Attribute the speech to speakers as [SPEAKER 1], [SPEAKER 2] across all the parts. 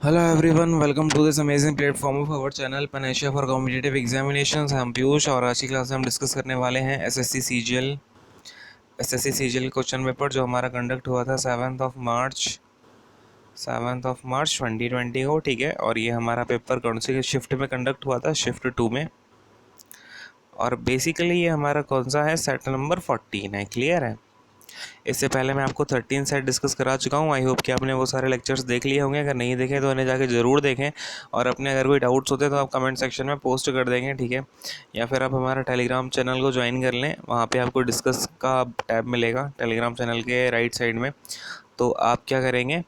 [SPEAKER 1] Hello everyone, welcome to this amazing platform of our channel Panesia for Competitive Examinations। हम पीयूष और आज की class में हम डिस्कस करने वाले हैं एसएससी सीजीएल क्वेश्चन पेपर जो हमारा कंडक्ट हुआ था 7 मार्च 2020 को। ठीक है, और ये हमारा पेपर कौन सी शिफ्ट में कंडक्ट हुआ था? शिफ्ट 2 में। और बेसिकली ये हमारा कौन सा है? सेट नंबर 14 है। क्लियर है? इससे पहले मैं आपको 13 सेट डिस्कस करा चुका हूँ। आई होप कि आपने वो सारे लेक्चर्स देख लिए होंगे। अगर नहीं देखे तो उन्हें जाके ज़रूर देखें, और अपने अगर कोई डाउट्स होते हैं तो आप कमेंट सेक्शन में पोस्ट कर देंगे। ठीक है, या फिर आप हमारा टेलीग्राम चैनल को ज्वाइन कर लें, वहाँ पे आपको डिस्कस का टैब मिलेगा टेलीग्राम चैनल के राइट साइड में। तो आप क्या करेंगे,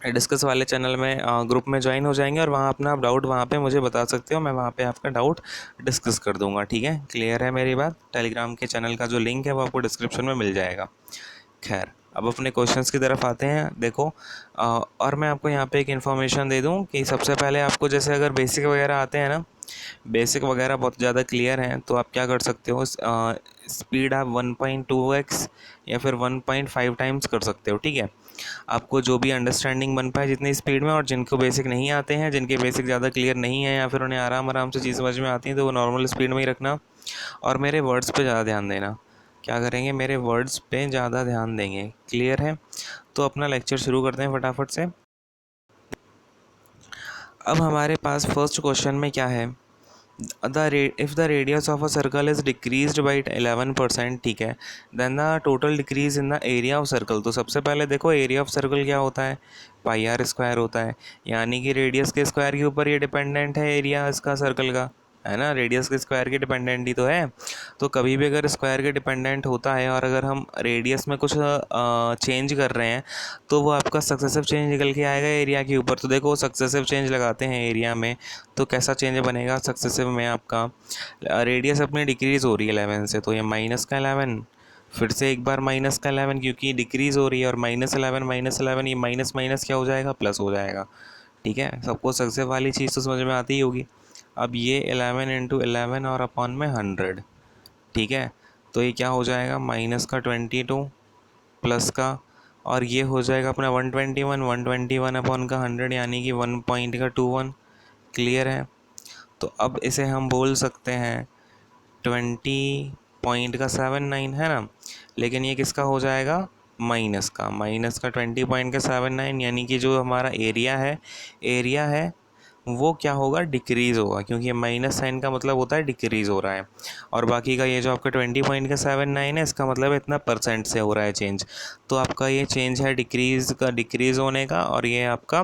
[SPEAKER 1] डिस्कस वाले चैनल में ग्रुप में ज्वाइन हो जाएंगे और वहाँ अपना आप डाउट वहाँ पे मुझे बता सकते हो। मैं वहाँ पे आपका डाउट डिस्कस कर दूँगा। ठीक है, क्लियर है मेरी बात? टेलीग्राम के चैनल का जो लिंक है वो आपको डिस्क्रिप्शन में मिल जाएगा। खैर, अब अपने क्वेश्चंस की तरफ आते हैं। देखो, और मैं आपको यहाँ पे एक इन्फॉर्मेशन दे दूँ कि सबसे पहले आपको जैसे अगर बेसिक वगैरह आते हैं ना, बेसिक वगैरह बहुत ज़्यादा क्लियर हैं, तो आप क्या कर सकते हो, स्पीड आप 1.2x या फिर 1.5 टाइम्स कर सकते हो। ठीक है, आपको जो भी अंडरस्टैंडिंग बन पाए जितनी स्पीड में। और जिनको बेसिक नहीं आते हैं, जिनके बेसिक ज़्यादा क्लियर नहीं है या फिर उन्हें आराम आराम से चीज़ समझ में आती है, तो वो नॉर्मल स्पीड में ही रखना और मेरे वर्ड्स पे ज़्यादा ध्यान देना। क्या करेंगे? मेरे वर्ड्स पे ज़्यादा ध्यान देंगे। क्लियर है? तो अपना लेक्चर शुरू करते हैं फटाफट से। अब हमारे पास फर्स्ट क्वेश्चन में क्या है, if the radius of a circle is decreased by 11%, ठीक है, then the total decrease in the area of circle. तो सबसे पहले देखो, एरिया ऑफ सर्कल क्या होता है? पाई आर स्क्वायर होता है, यानी कि रेडियस के स्क्वायर के ऊपर ये डिपेंडेंट है एरिया इसका सर्कल का, है ना? रेडियस के स्क्वायर के डिपेंडेंट ही तो है। तो कभी भी अगर स्क्वायर के डिपेंडेंट होता है और अगर हम रेडियस में कुछ चेंज कर रहे हैं, तो वो आपका सक्सेसिव चेंज निकल के आएगा एरिया के ऊपर। तो देखो, सक्सेसिव चेंज लगाते हैं एरिया में, तो कैसा चेंज बनेगा सक्सेसिव में? आपका रेडियस अपनी डिक्रीज़ हो रही है 11 से, तो ये माइनस का 11, फिर से एक बार माइनस का 11, क्योंकि डिक्रीज़ हो रही है। और माइनस 11 ये माइनस माइनस क्या हो जाएगा? प्लस हो जाएगा। ठीक है, सबको सक्सेसिव वाली चीज़ तो समझ में आती ही होगी। अब ये 11 इंटू 11 और अपॉन में 100, ठीक है, तो ये क्या हो जाएगा? माइनस का 22 प्लस का, और ये हो जाएगा अपना 121 अपॉन का 100, यानी कि 1 पॉइंट का 21। क्लियर है? तो अब इसे हम बोल सकते हैं 20.79, है ना? लेकिन ये किसका हो जाएगा? माइनस का 20.79, यानी कि जो हमारा एरिया है वो क्या होगा? डिक्रीज़ होगा, क्योंकि माइनस साइन का मतलब होता है डिक्रीज़ हो रहा है। और बाकी का ये जो आपका 20.79 है, इसका मतलब इतना परसेंट से हो रहा है चेंज। तो आपका ये चेंज है डिक्रीज़ होने का, और ये आपका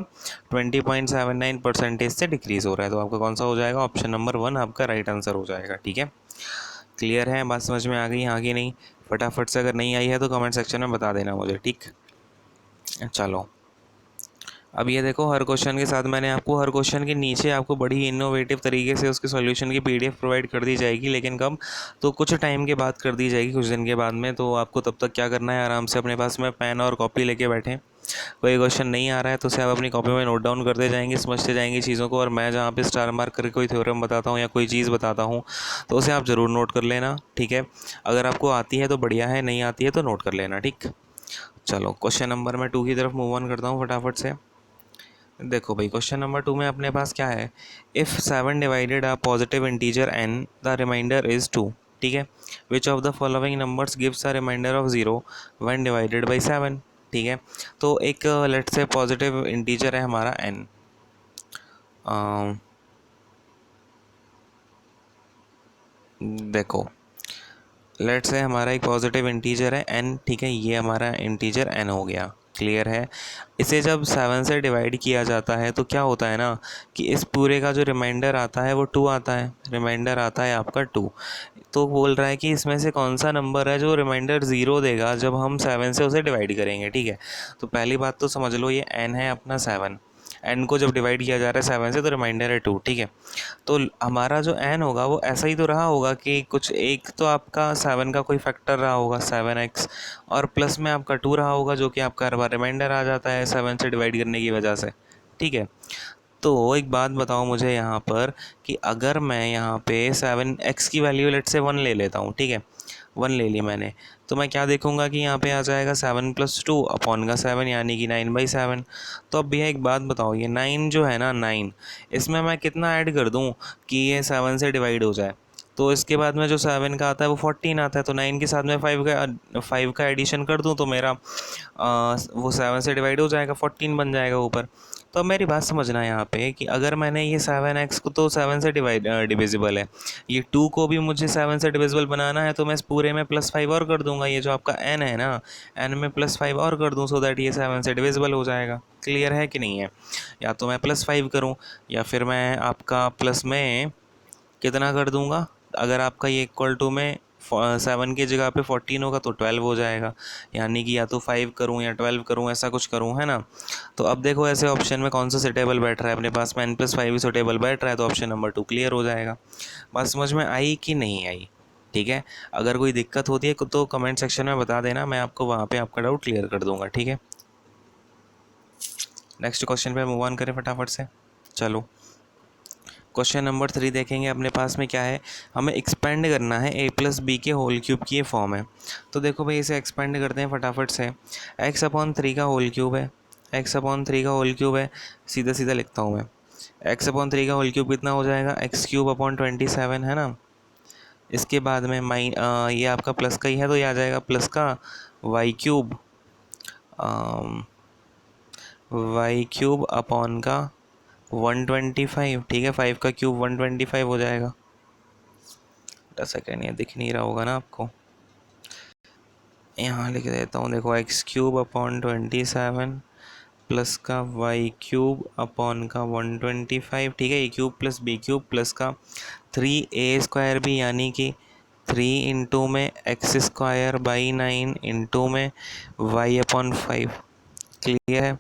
[SPEAKER 1] 20.79% से डिक्रीज़ हो रहा है। तो आपका कौन सा हो जाएगा? ऑप्शन नंबर 1 आपका राइट आंसर हो जाएगा। ठीक है, क्लियर है? बात समझ में आ गई? हाँ कि नहीं? फटाफट से अगर नहीं आई है तो कमेंट सेक्शन में बता देना मुझे। ठीक, चलो। अब ये देखो, हर क्वेश्चन के साथ मैंने आपको हर क्वेश्चन के नीचे आपको बड़ी इनोवेटिव तरीके से उसके सॉल्यूशन की पीडीएफ प्रोवाइड कर दी जाएगी। लेकिन कब? तो कुछ टाइम के बाद कर दी जाएगी, कुछ दिन के बाद में। तो आपको तब तक क्या करना है, आराम से अपने पास में पेन और कॉपी लेके बैठें। कोई क्वेश्चन नहीं आ रहा है तो उसे आप अपनी कॉपी में नोट डाउन करते जाएंगे, समझते जाएंगे चीज़ों को। और मैं जहाँ पे स्टार मार्क करके कोई थ्योरम बताता हूँ या कोई चीज़ बताता हूँ, तो उसे आप ज़रूर नोट कर लेना। ठीक है, अगर आपको आती है तो बढ़िया है, नहीं आती है तो नोट कर लेना। ठीक, चलो क्वेश्चन नंबर मैं 2 की तरफ मूव ऑन करता हूँ फटाफट से। देखो भाई, क्वेश्चन नंबर 2 में अपने पास क्या है, if 7 divided a positive integer n, the remainder is 2। ठीक है, which of the following numbers gives a remainder of 0 when divided by 7। ठीक है, तो एक लेट से पॉजिटिव इंटीजर है हमारा n। देखो, लेट से हमारा एक पॉजिटिव इंटीजर है n, ठीक है, ये हमारा इंटीजर n हो गया। क्लियर है? इसे जब 7 से डिवाइड किया जाता है तो क्या होता है ना, कि इस पूरे का जो रिमाइंडर आता है वो 2 आता है, रिमाइंडर आता है आपका 2। तो बोल रहा है कि इसमें से कौन सा नंबर है जो रिमाइंडर 0 देगा जब हम 7 से उसे डिवाइड करेंगे। ठीक है, तो पहली बात तो समझ लो, ये n है अपना 7, n को जब डिवाइड किया जा रहा है 7 से तो रिमाइंडर है 2। ठीक है, तो हमारा जो n होगा वो ऐसा ही तो रहा होगा कि कुछ एक तो आपका 7 का कोई फैक्टर रहा होगा 7x, और प्लस में आपका 2 रहा होगा, जो कि आपका हर बार रिमाइंडर आ जाता है 7 से डिवाइड करने की वजह से। ठीक है, तो एक बात बताओ मुझे यहाँ पर, कि अगर मैं यहाँ पे 7x की वैल्यू लेट से 1 ले लेता हूँ, ठीक है, 1 ले ली मैंने, तो मैं क्या देखूंगा कि यहाँ पे आ जाएगा 7+2 अपॉन का 7 यानी कि 9/7। तो अब भैया एक बात बताओ, ये 9 जो है ना 9, इसमें मैं कितना ऐड कर दूँ कि ये 7 से डिवाइड हो जाए? तो इसके बाद में जो 7 का आता है वो 14 आता है, तो 9 के साथ में 5 का एडिशन कर दूँ तो मेरा वो 7 से डिवाइड हो जाएगा, 14 बन जाएगा ऊपर। तो अब मेरी बात समझना है यहाँ पे कि अगर मैंने ये 7x को तो 7 से डिविजिबल है, ये 2 को भी मुझे 7 से डिविजिबल बनाना है, तो मैं इस पूरे में +5 और कर दूंगा, ये जो आपका n है ना, n में +5 और कर दूँ सो दैट ये 7 से डिविजिबल हो जाएगा। क्लियर है कि नहीं है? या तो मैं +5 करूँ या फिर मैं आपका प्लस में कितना कर दूंगा, अगर आपका ये इक्वल टू में 7 की जगह पे 14 होगा तो 12 हो जाएगा, यानी कि या तो 5 करूँ या 12 करूँ, ऐसा कुछ करूँ, है ना। तो अब देखो ऐसे ऑप्शन में कौन सा सुटेबल बैठ रहा है अपने पास में, n+5 ही सुटेबल बैठ रहा है, तो ऑप्शन नंबर 2 क्लियर हो जाएगा। बात समझ में आई कि नहीं आई? ठीक है, अगर कोई दिक्कत होती है तो कमेंट सेक्शन में बता देना, मैं आपको वहाँ पे आपका डाउट क्लियर कर दूंगा। ठीक है, नेक्स्ट क्वेश्चन पे मूव ऑन करें फटाफट से। चलो क्वेश्चन नंबर 3 देखेंगे अपने पास में क्या है, हमें एक्सपेंड करना है a+b के होल क्यूब की ये फॉर्म है। तो देखो भाई इसे एक्सपेंड करते हैं फटाफट से। x/3 का होल क्यूब है, x/3 का होल क्यूब है, सीधा सीधा लिखता हूँ मैं, x/3 का होल क्यूब कितना हो जाएगा, x³/27 है ना। इसके बाद में ये आपका प्लस का ही है तो ये आ जाएगा प्लस का y³ का 125। ठीक है, 5 का क्यूब 125 हो जाएगा। सेकेंड, ये दिख नहीं रहा होगा ना आपको, यहाँ लिख देता हूँ, देखो x³/27 प्लस का y³ का 125। ठीक है, a³ + b³ प्लस का 3a² भी, यानी कि 3 इंटू में x²/9 इंटू में y/5। क्लियर है,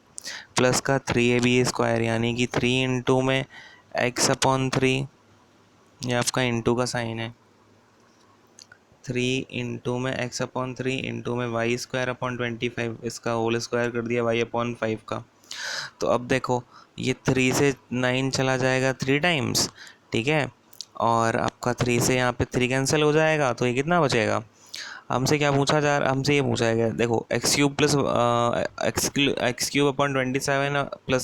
[SPEAKER 1] प्लस का 3ab² यानी कि 3 इंटू में x/3, ये आपका इंटू का साइन है, 3 इंटू में x/3 इंटू में y²/25, इसका होल स्क्वायर कर दिया y/5 का। तो अब देखो ये 3 से 9 चला जाएगा 3 टाइम्स, ठीक है, और आपका 3 से यहाँ पे 3 कैंसिल हो जाएगा, तो ये कितना बचेगा, हमसे क्या पूछा जा रहा, हमसे ये पूछा गया, देखो x³ प्लस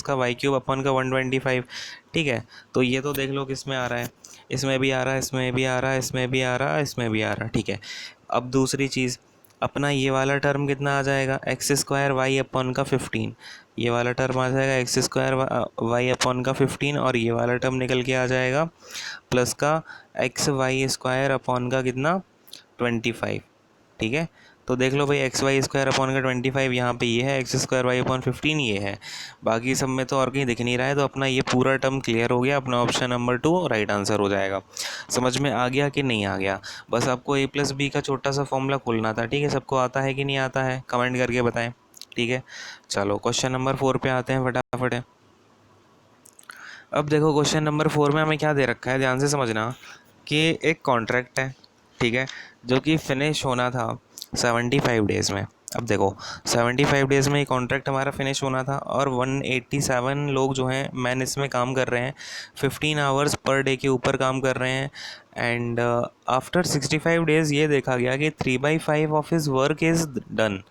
[SPEAKER 1] का y³ का 125। ठीक है, तो ये तो देख लो किस में आ रहा है, इसमें भी आ रहा है, इसमें भी आ रहा है, इसमें भी आ रहा है, इसमें भी आ रहा है। ठीक है, अब दूसरी चीज़, अपना ये वाला टर्म कितना आ जाएगा, x² y/15, ये वाला टर्म आ जाएगा x² y/15, और ये वाला टर्म निकल के आ जाएगा प्लस का xy² का कितना 25। ठीक है, तो देख लो भाई xy² का 25 यहाँ पे ये है, x² y/15 ये है, बाकी सब में तो और कहीं दिख नहीं रहा है, तो अपना ये पूरा टर्म क्लियर हो गया, अपना ऑप्शन नंबर 2 राइट आंसर हो जाएगा। समझ में आ गया कि नहीं आ गया? बस आपको a+b का छोटा सा फॉर्मूला खोलना था। ठीक है, सबको आता है कि नहीं आता है, कमेंट करके बताएं। ठीक है, चलो क्वेश्चन नंबर 4 पे आते हैं फटाफट है। अब देखो क्वेश्चन नंबर 4 में हमें क्या दे रखा है, ध्यान से समझना कि एक कॉन्ट्रैक्ट है, ठीक है, जो कि फिनिश होना था 75 डेज़ में। अब देखो 75 डेज़ में ये कॉन्ट्रैक्ट हमारा फिनिश होना था, और 187 लोग जो हैं मैन इसमें काम कर रहे हैं, 15 आवर्स पर डे के ऊपर काम कर रहे हैं, एंड आफ्टर 65 डेज़ ये देखा गया कि 3/5 of his work is done,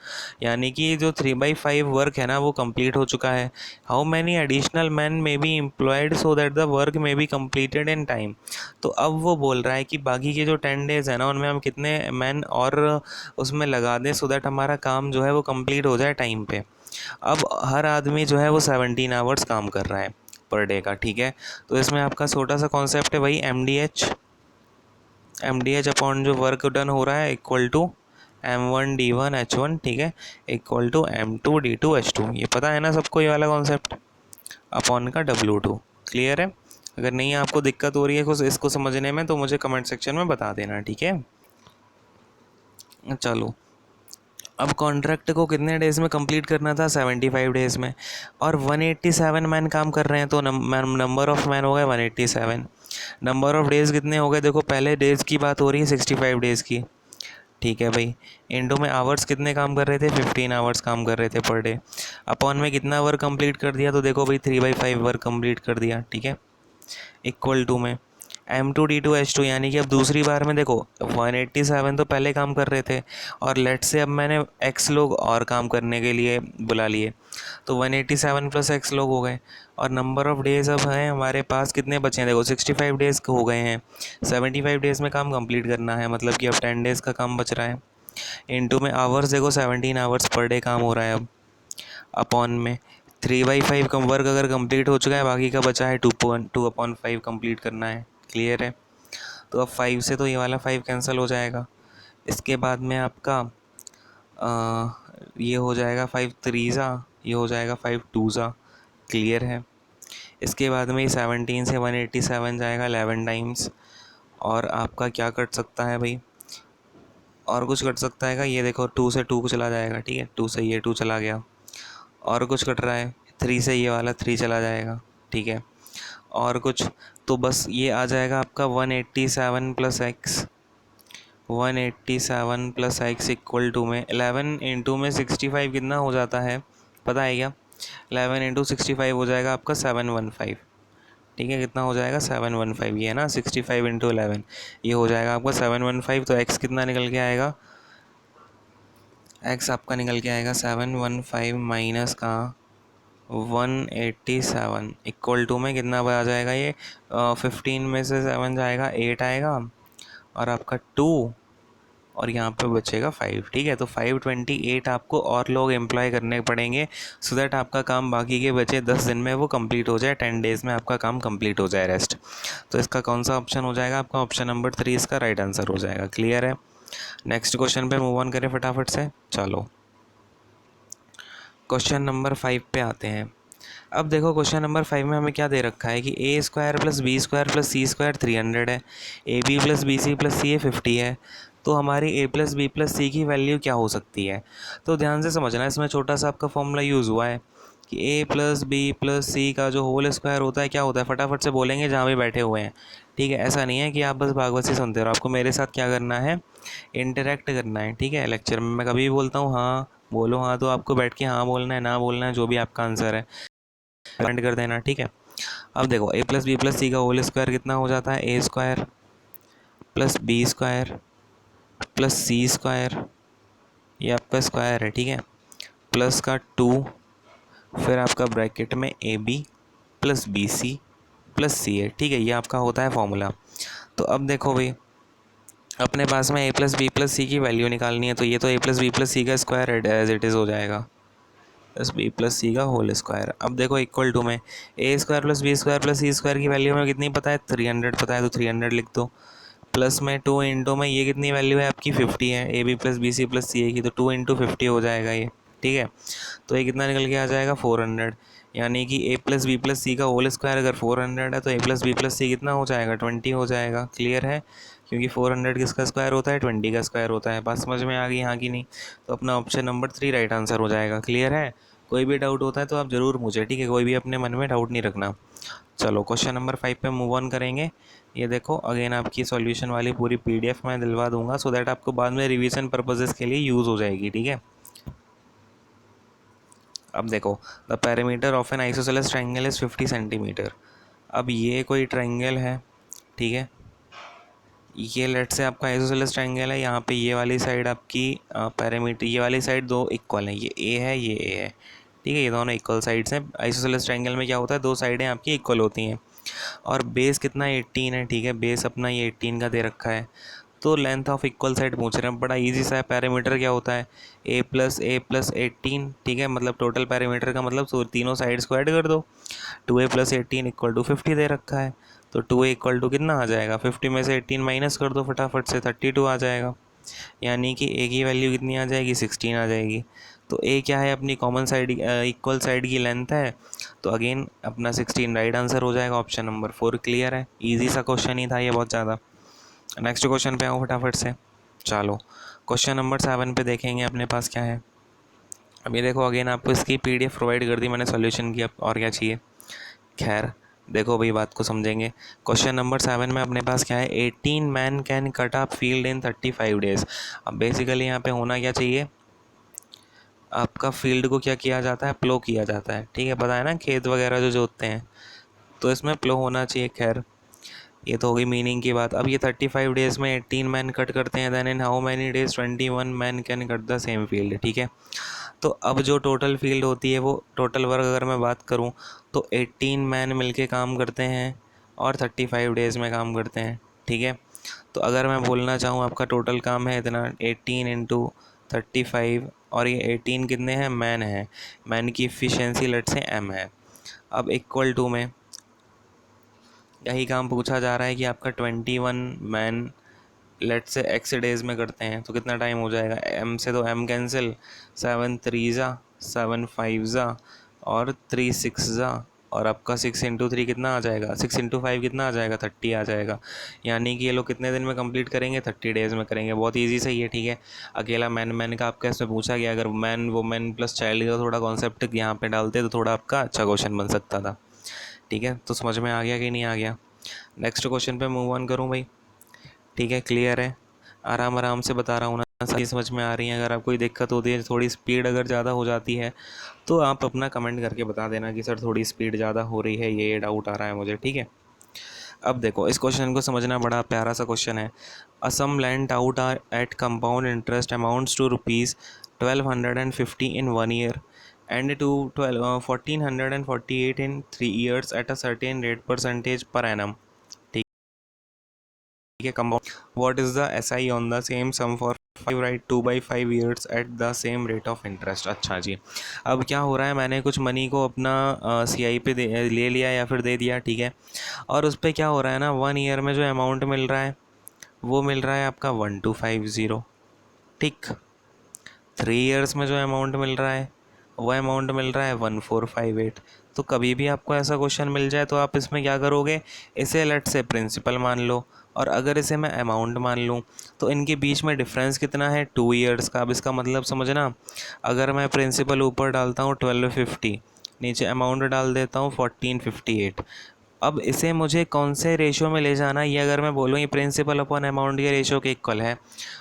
[SPEAKER 1] यानी कि जो 3/5 वर्क है ना वो कंप्लीट हो चुका है। How many additional man may be employed so that the work may be completed in time. तो अब वो बोल रहा है कि बाकी के जो 10 डेज़ है ना उनमें हम कितने मैन और उसमें लगा दें सो दैट हमारा काम जो है वो कंप्लीट हो जाए टाइम पे। अब हर आदमी जो है वो 17 आवर्स काम कर रहा है पर डे का। ठीक है, तो इसमें आपका छोटा सा कॉन्सेप्ट है भाई, एम डी एच अपॉन जो वर्क डन हो रहा है इक्वल टू m1d1h1, ठीक है, इक्वल टू m2d2h2। ये पता है ना सबको ये वाला कॉन्सेप्ट, अपॉन का W2। क्लियर है? अगर नहीं आपको दिक्कत हो रही है इसको समझने में तो मुझे कमेंट सेक्शन में बता देना। ठीक है, चलो अब कॉन्ट्रैक्ट को कितने डेज़ में कंप्लीट करना था, 75 डेज़ में, और 187 मैन काम कर रहे हैं, तो नंबर ऑफ़ मैन हो गए 187। नंबर ऑफ़ डेज़ कितने हो गए, देखो पहले डेज़ की बात हो रही है 65 डेज़ की। ठीक है भाई, इंडो में आवर्स कितने काम कर रहे थे, 15 आवर्स काम कर रहे थे पर डे, अपॉन में कितना वर्क कंप्लीट कर दिया, तो देखो भाई 3/5 वर्क कंप्लीट कर दिया। ठीक है, इक्वल टू में M2D2H2, यानी कि अब दूसरी बार में देखो 187 तो पहले काम कर रहे थे और लेट से अब मैंने x लोग और काम करने के लिए बुला लिए, तो 187 प्लस x लोग हो गए। और नंबर ऑफ़ डेज़ अब हैं हमारे पास, कितने बचे हैं देखो 65 डेज़ हो गए हैं। 75 डेज़ में काम कंप्लीट करना है, मतलब कि अब 10 डेज़ का काम बच रहा है। इनटू में आवर्स देखो 17 आवर्स पर डे काम हो रहा है अब, अपॉन में 3/5 कम वर्क अगर कंप्लीट हो चुका है, बाकी का बचा है 2/5 कंप्लीट करना है। क्लियर है? तो अब 5 से तो ये वाला 5 कैंसिल हो जाएगा। इसके बाद में आपका ये हो जाएगा 5 3 ये हो जाएगा 5 2 क्लियर है? इसके बाद में 17 से 187 जाएगा 11 टाइम्स, और आपका क्या कट सकता है भाई, और कुछ कट सकता है क्या? ये देखो 2 से 2 को चला जाएगा, ठीक है, 2 से ये 2 चला गया। और कुछ कट रहा है, 3 से ये वाला 3 चला जाएगा, ठीक है। और कुछ, तो बस ये आ जाएगा आपका 187 plus x, 187 plus x equal to में 11 इंटू में 65 कितना हो जाता है पता है क्या? 11 इंटू 65 हो जाएगा आपका 715, ठीक है। कितना हो जाएगा? 715, ये है ना 65 इंटू 11, ये हो जाएगा आपका 715। तो एक्स कितना निकल के आएगा? एक्स आपका निकल के आएगा 715 माइनस का 187 इक्वल टू में कितना आ जाएगा ये? 15 में से 7 जाएगा, 8 आएगा, और आपका 2, और यहाँ पे बचेगा 5, ठीक है। तो 528 आपको और लोग एम्प्लॉय करने पड़ेंगे, सो दैट आपका काम बाकी के बचे 10 दिन में वो कंप्लीट हो जाए, 10 डेज़ में आपका काम कंप्लीट हो जाए रेस्ट। तो इसका कौन सा ऑप्शन हो जाएगा आपका? ऑप्शन नंबर 3 इसका राइट आंसर हो जाएगा। क्लियर है? नेक्स्ट क्वेश्चन पे मूव ऑन करें फटाफट से। चलो क्वेश्चन नंबर 5 पे आते हैं। अब देखो क्वेश्चन नंबर 5 में हमें क्या दे रखा है कि a square plus b square plus c square 300 है, a b plus b c plus c a 50 है। तो हमारी a plus b plus c की वैल्यू क्या हो सकती है? तो ध्यान से समझना, इसमें छोटा सा आपका फॉर्मूला यूज़ हुआ है कि ए प्लस बी प्लस सी का जो होल स्क्वायर होता है क्या होता है, फटाफट से बोलेंगे जहाँ भी बैठे हुए हैं, ठीक है। ऐसा नहीं है कि आप बस भागवत से सुनते हो, आपको मेरे साथ क्या करना है, इंटरेक्ट करना है, ठीक है। लेक्चर में मैं कभी भी बोलता हूँ हाँ बोलो, हाँ तो आपको बैठ के हाँ बोलना है, ना बोलना है, जो भी आपका आंसर है कमेंट कर देना, ठीक है। अब देखो a plus b plus c का होल स्क्वायर कितना हो जाता है? A square plus b square plus c square, ये आपका स्क्वायर है, ठीक है, प्लस का 2, फिर आपका ब्रैकेट में a b plus b c plus c a, ठीक है। ये आपका होता है फॉर्मूला। तो अब देखो भाई, अपने पास में ए प्लस बी प्लस सी की वैल्यू निकालनी है, तो ये तो ए प्लस बी प्लस सी का स्क्वायर एज इट इज़ हो जाएगा, प्लस बी प्लस सी का होल स्क्वायर। अब देखो इक्वल टू में a square plus b square plus c square की वैल्यू में कितनी पता है? 300 पता है, तो 300 लिख दो। प्लस में 2 इंटू में ये कितनी वैल्यू है आपकी? 50 है, a b plus b c plus c a की, तो 2 इंटू 50 हो जाएगा ये, ठीक है। तो ये कितना निकल के आ जाएगा? 400, यानी कि ए प्लस बी प्लस सी का होल स्क्वायर अगर 400 है तो ए प्लस बी प्लस सी कितना हो जाएगा? 20 हो जाएगा। क्लियर है? क्योंकि 400 किसका स्क्वायर होता है? 20 का स्क्वायर होता है। बात समझ में आ गई यहाँ की नहीं? तो अपना ऑप्शन नंबर 3 राइट आंसर हो जाएगा। क्लियर है? कोई भी डाउट होता है तो आप ज़रूर पूछे, ठीक है, कोई भी अपने मन में डाउट नहीं रखना। चलो क्वेश्चन नंबर 5 पे मूव ऑन करेंगे। ये देखो अगेन आपकी सॉल्यूशन वाली पूरी पीडीएफ मैं दिलवा दूंगा, सो दैट आपको बाद में रिवीजन पर्पजेस के लिए यूज़ हो जाएगी, ठीक है। अब देखो the parameter of N isosceles triangle is 50 centimetre. अब ये कोई ट्राइंगल है, ठीक है, ये लेट से आपका आइसोसेलेस ट्राइंगल है। यहाँ पे ये वाली साइड आपकी पैरामीटर, ये वाली साइड दो इक्वल है, ये ए है ये ए है, ठीक है, ये दोनों इक्वल साइड्स हैं। आइसोसेलेस ट्राइंगल में क्या होता है? दो साइडें आपकी इक्वल होती हैं। और बेस कितना? 18 है, ठीक है, बेस अपना ये 18 का दे रखा है। तो लेंथ ऑफ इक्वल साइड पूछ रहे हैं, बड़ा इजी सा है। पैरामीटर क्या होता है? ए प्लस 18, ठीक है, मतलब टोटल पैरामीटर का मतलब तीनों साइड्स को ऐड कर दो। 2a प्लस 18 इक्वल टू 50 दे रखा है, तो 2a इक्वल टू कितना आ जाएगा? 50 में से 18 माइनस कर दो फटाफट से, 32 आ जाएगा। यानी कि a की वैल्यू कितनी आ जाएगी? 16 आ जाएगी। तो a क्या है? अपनी कॉमन साइड इक्वल साइड की लेंथ है, तो अगेन अपना 16 राइट आंसर हो जाएगा, ऑप्शन नंबर 4। क्लियर है? इजी सा क्वेश्चन ही था ये बहुत ज़्यादा। नेक्स्ट क्वेश्चन पे आओ फटाफट से। चलो क्वेश्चन नंबर 7 पे देखेंगे अपने पास क्या है। अब ये देखो अगेन आपको इसकी पीडीएफ प्रोवाइड कर दी मैंने सॉल्यूशन की, अब और क्या चाहिए। खैर देखो भाई बात को समझेंगे। क्वेश्चन नंबर 7 में अपने पास क्या है? 18 man can cut up field in 35 days. अब बेसिकली यहाँ पे होना क्या चाहिए? आपका फील्ड को क्या किया जाता है? प्लो किया जाता है, ठीक है, पता है ना, खेत वगैरह जो जोतते हैं, तो इसमें प्लो होना चाहिए। खैर ये तो होगी मीनिंग की बात। अब ये 35 डेज़ में 18 मैन कट करते हैं, then in how many days 21 man can cut the same field, ठीक है। तो अब जो टोटल फील्ड होती है, वो टोटल वर्क अगर मैं बात करूँ तो 18 मैन मिलके काम करते हैं और 35 डेज़ में काम करते हैं, ठीक है। तो अगर मैं बोलना चाहूँ आपका टोटल काम है इतना 18 इंटू 35, और ये 18 कितने हैं, मैन है, मैन की इफ़िशेंसी लेट से m है। अब इक्वल टू में यही काम पूछा जा रहा है कि आपका 21 मैन लेट से एक्स डेज़ में करते हैं तो कितना टाइम हो जाएगा। m से तो m कैंसिल, 7 3 ज़ा, 7 5 ज़ा और 3 6 ज़ा, और आपका 6 इंटू 3 कितना आ जाएगा, 6 इंटू 5 कितना आ जाएगा, 30 आ जाएगा। यानी कि ये लोग कितने दिन में कंप्लीट करेंगे, 30 डेज़ में करेंगे। बहुत इजी सही है, ठीक है। अकेला मैन मैन का आपका इसमें पूछा गया, अगर मैन वुमेन प्लस चाइल्ड का थोड़ा कॉन्सेप्ट यहाँ पे डालते तो थोड़ा आपका अच्छा क्वेश्चन बन सकता था, ठीक है। तो समझ में आ गया कि नहीं आ गया। नेक्स्ट क्वेश्चन पे मूव ऑन करूँ भाई, ठीक है। क्लियर है, आराम आराम से बता रहा हूँ ना, सही समझ में आ रही है। अगर आप कोई दिक्कत होती है, थोड़ी स्पीड अगर ज़्यादा हो जाती है तो आप अपना कमेंट करके बता देना कि सर थोड़ी स्पीड ज़्यादा हो रही है, ये डाउट आ रहा है मुझे, ठीक है। अब देखो इस क्वेश्चन को समझना, बड़ा प्यारा सा क्वेश्चन है। A sum lent out are at compound interest amounts to ₹1250 in 1 year and to 1448 in 3 years at a certain rate percentage per annum, ठीक है। Compound what is the SI on the same sum for 5 right 2/5 years at the same rate of interest. अच्छा जी, अब क्या हो रहा है, मैंने कुछ मनी को अपना सीआई पे ले लिया या फिर दे दिया, ठीक है। और उस पर क्या हो रहा है ना, 1 ईयर में जो अमाउंट मिल रहा है वो मिल रहा है आपका 1250, ठीक। 3 ईयर्स में जो अमाउंट मिल रहा है वो अमाउंट मिल रहा है 1458। तो कभी भी आपको ऐसा क्वेश्चन मिल जाए तो आप इसमें क्या करोगे, इसे लेट से प्रिंसिपल मान लो, और अगर इसे मैं अमाउंट मान लूँ तो इनके बीच में डिफरेंस कितना है, 2 ईयर्स का। अब इसका मतलब समझना, अगर मैं प्रिंसिपल ऊपर डालता हूँ 1250, नीचे अमाउंट डाल देता हूँ 1458, अब इसे मुझे कौन से रेशो में ले जाना, ये अगर मैं बोलूँ ये प्रिंसिपल अपॉन अमाउंट के रेशो के इक्वल है,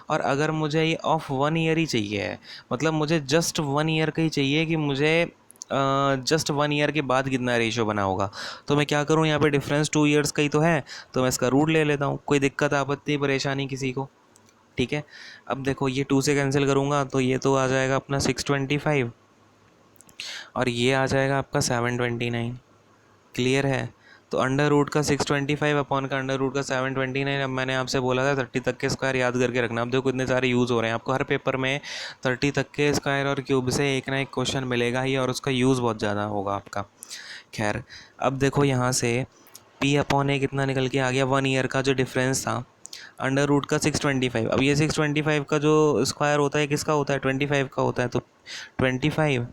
[SPEAKER 1] और अगर मुझे ये ऑफ 1 ईयर ही चाहिए है, मतलब मुझे जस्ट 1 ईयर का ही चाहिए कि मुझे जस्ट 1 ईयर के बाद कितना रेशो बना होगा, तो मैं क्या करूँ, यहाँ पे डिफरेंस 2 ईयर्स का ही तो है, तो मैं इसका रूट ले लेता हूँ। कोई दिक्कत आपत्ति परेशानी किसी को, ठीक है। अब देखो ये 2 से कैंसिल करूँगा तो ये तो आ जाएगा अपना 625, और ये आ जाएगा आपका 729। क्लियर है। तो अंडर रूट का 625 अपॉन का अंडर रूट का 729। अब मैंने आपसे बोला था 30 तक के स्क्वायर याद करके रखना। अब देखो इतने सारे यूज़ हो रहे हैं, आपको हर पेपर में 30 तक के स्क्वायर और क्यूब से एक ना एक क्वेश्चन मिलेगा ही, और उसका यूज़ बहुत ज़्यादा होगा आपका। खैर, अब देखो यहाँ से पी अपॉन ए कितना निकल के आ गया, 1 ईयर का जो डिफरेंस था, अंडर रूट का 625। अब ये 625 का जो स्क्वायर होता है किसका होता है, 25 का होता है, तो 25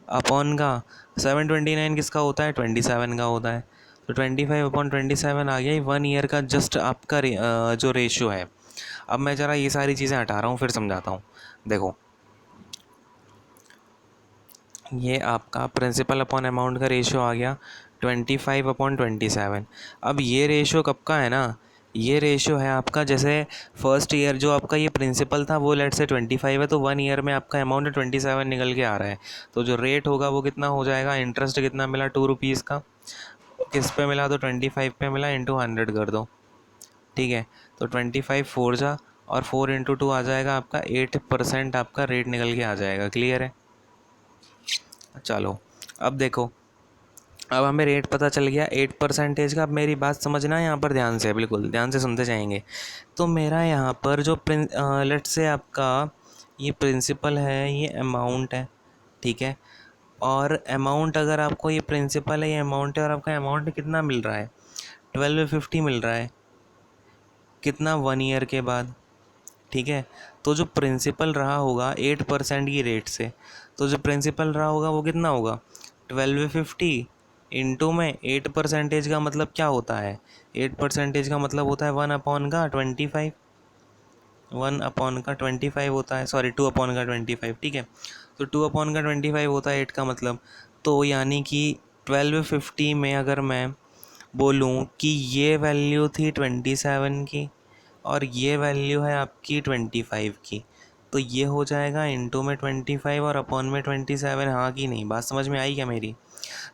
[SPEAKER 1] अपॉन का 729 किसका होता है, 27 का होता है, तो 25 अपॉन 27 आ गया 1 ईयर का जस्ट आपका जो रेशियो है। अब मैं ज़रा ये सारी चीज़ें हटा रहा हूँ, फिर समझाता हूँ। देखो ये आपका प्रिंसिपल अपॉन अमाउंट का रेशियो आ गया 25 अपॉन 27। अब ये रेशियो कब का है ना, ये रेशियो है आपका, जैसे फर्स्ट ईयर जो आपका ये प्रिंसिपल था वो लेट से 25 है, तो 1 ईयर में आपका अमाउंट 27 निकल के आ रहा है, तो जो रेट होगा वो कितना हो जाएगा, इंटरेस्ट कितना मिला, 2 रुपीज़ का, किस पे मिला, तो 25 पे मिला, इंटू 100 कर दो, ठीक है। तो 25 4 जा, और 4 इंटू 2 आ जाएगा आपका 8% आपका रेट निकल के आ जाएगा। क्लियर है। चलो अब देखो, अब हमें रेट पता चल गया 8% का। अब मेरी बात समझना यहाँ पर ध्यान से, बिल्कुल ध्यान से सुनते जाएंगे। तो मेरा यहाँ पर जो लेट से आपका ये प्रिंसिपल है, ये अमाउंट है, ठीक है। और अमाउंट अगर आपको, ये प्रिंसिपल है, ये अमाउंट है, और आपका अमाउंट कितना मिल रहा है, 1250 मिल रहा है, कितना, 1 ईयर के बाद, ठीक है। तो जो प्रिंसिपल रहा होगा 8% की रेट से, तो जो प्रिंसिपल रहा होगा वो कितना होगा, 1250 इंटू में 8% का मतलब क्या होता है, 8% का मतलब होता है 1/25, 1/25 होता है, सॉरी 2/25, ठीक है। तो 2/25 होता है 8 का मतलब, तो यानी कि 1250 में अगर मैं बोलूँ कि ये वैल्यू थी 27 की और ये वैल्यू है आपकी 25 की, तो ये हो जाएगा इंटू में 25 और अपॉन में 27। हाँ कि नहीं, बात समझ में आई क्या मेरी।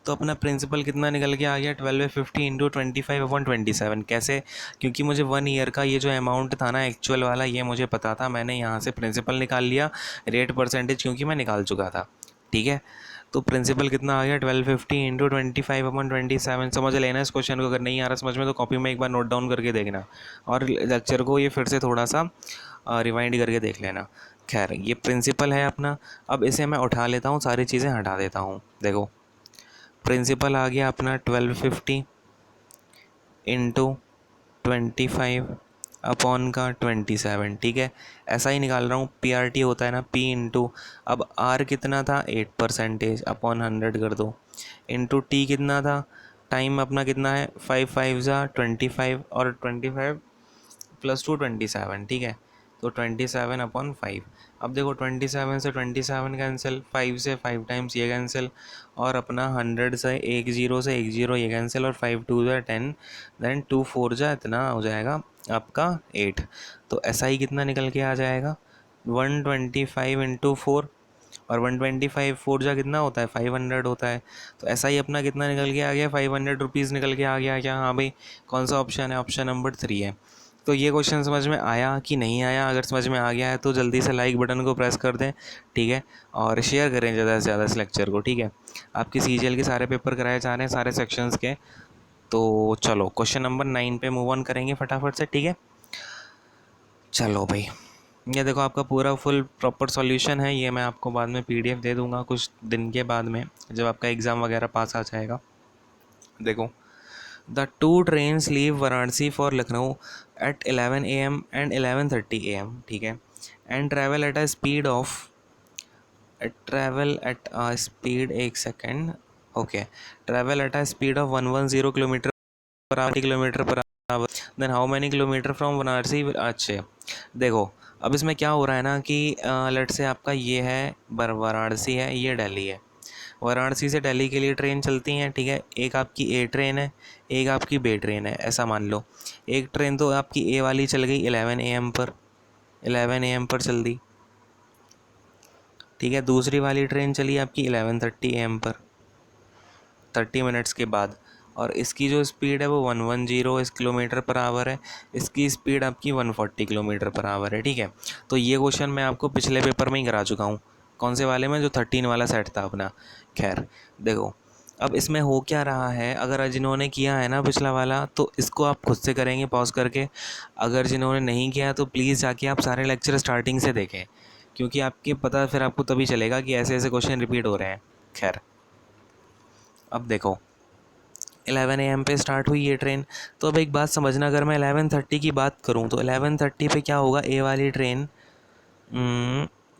[SPEAKER 1] तो अपना प्रिंसिपल कितना निकल के आ गया 1250 इंटू 25/27। कैसे? क्योंकि मुझे 1 ईयर का ये जो अमाउंट था ना एक्चुअल वाला, ये मुझे पता था, मैंने यहाँ से प्रिंसिपल निकाल लिया, रेट परसेंटेज क्योंकि मैं निकाल चुका था। ठीक है, तो प्रिंसिपल कितना आ गया 1250 इंटू 25/27। समझ लेना इस क्वेश्चन को, अगर नहीं आ रहा समझ में तो कॉपी में एक बार नोट डाउन करके देखना, और लेक्चर को ये फिर से थोड़ा सा रिवाइंड करके देख लेना। खैर, ये प्रिंसिपल है अपना। अब इसे मैं उठा लेता हूँ, सारी चीज़ें हटा देता हूँ। देखो, प्रिंसिपल आ गया अपना 1250 इंटू 25/27। ठीक है, ऐसा ही निकाल रहा हूँ। PRT होता है ना, P इंटू, अब R कितना था 8% अपॉन 100 कर दो, इंटू T कितना था, टाइम अपना कितना है 5 5 जा 25, और 25 प्लस 2 27। ठीक है, तो 27/5। अब देखो 27 से 27 कैंसिल, 5 से 5 टाइम्स ये कैंसिल, और अपना 100 से 1 0 से 1 0 ये कैंसिल, और 5 2 जा 10, देन 2 4 जा इतना हो जाएगा आपका 8। तो ऐसा ही कितना निकल के आ जाएगा 125 इंटू 4, और 125 4 जा कितना होता है 500 होता है। तो ऐसा ही अपना कितना निकल के आ गया 500 रुपीज़ निकल के आ गया क्या? हाँ भाई, कौन सा ऑप्शन है? ऑप्शन नंबर 3 है। तो ये क्वेश्चन समझ में आया कि नहीं आया? अगर समझ में आ गया है तो जल्दी से लाइक बटन को प्रेस कर दें, ठीक है, और शेयर करें ज़्यादा से ज़्यादा इस लेक्चर को। ठीक है, आपके CGL के सारे पेपर कराए जा रहे हैं, सारे सेक्शंस के। तो चलो क्वेश्चन नंबर 9 पे मूव ऑन करेंगे फटाफट से। ठीक है, चलो भाई, ये देखो आपका पूरा फुल प्रॉपर सॉल्यूशन है। ये मैं आपको बाद में PDF दे दूंगा कुछ दिन के बाद में, जब आपका एग्ज़ाम वगैरह पास आ जाएगा। देखो, the two trains leave Varanasi for Lucknow at 11 AM and 11:30 AM। ठीक है, and travel at a speed of एक second, okay, travel at a speed of 110 kilometre per hour, then how many kilometre from Varanasi. अच्छे, देखो अब इसमें क्या हो रहा है ना कि लेट से आपका ये है वाराणसी है, ये दिल्ली है। वाराणसी से दिल्ली के लिए ट्रेन चलती हैं, ठीक है, एक आपकी A ट्रेन है, एक आपकी B ट्रेन है, ऐसा मान लो। एक ट्रेन तो आपकी A वाली चल गई 11 AM पर, 11 AM पर चल दी, ठीक है। दूसरी वाली ट्रेन चली आपकी 11:30 AM पर, 30 मिनट्स के बाद, और इसकी जो स्पीड है वो 110 किलोमीटर पर आवर है, इसकी स्पीड आपकी 140 किलोमीटर पर आवर है। ठीक है, तो ये क्वेश्चन मैं आपको पिछले पेपर में ही करा चुका हूँ। कौन से वाले में? जो 13 वाला सेट था अपना। खैर देखो, अब इसमें हो क्या रहा है, अगर जिन्होंने किया है ना पिछला वाला, तो इसको आप खुद से करेंगे पॉज करके। अगर जिन्होंने नहीं किया तो प्लीज़ जाके आप सारे लेक्चर स्टार्टिंग से देखें, क्योंकि आपके पता फिर आपको तभी चलेगा कि ऐसे ऐसे क्वेश्चन रिपीट हो रहे हैं। खैर, अब देखो 11 AM पे स्टार्ट हुई ये ट्रेन। तो अब एक बात समझना, अगर मैं 11:30 की बात करूँ तो 11:30 पे क्या होगा, A वाली ट्रेन,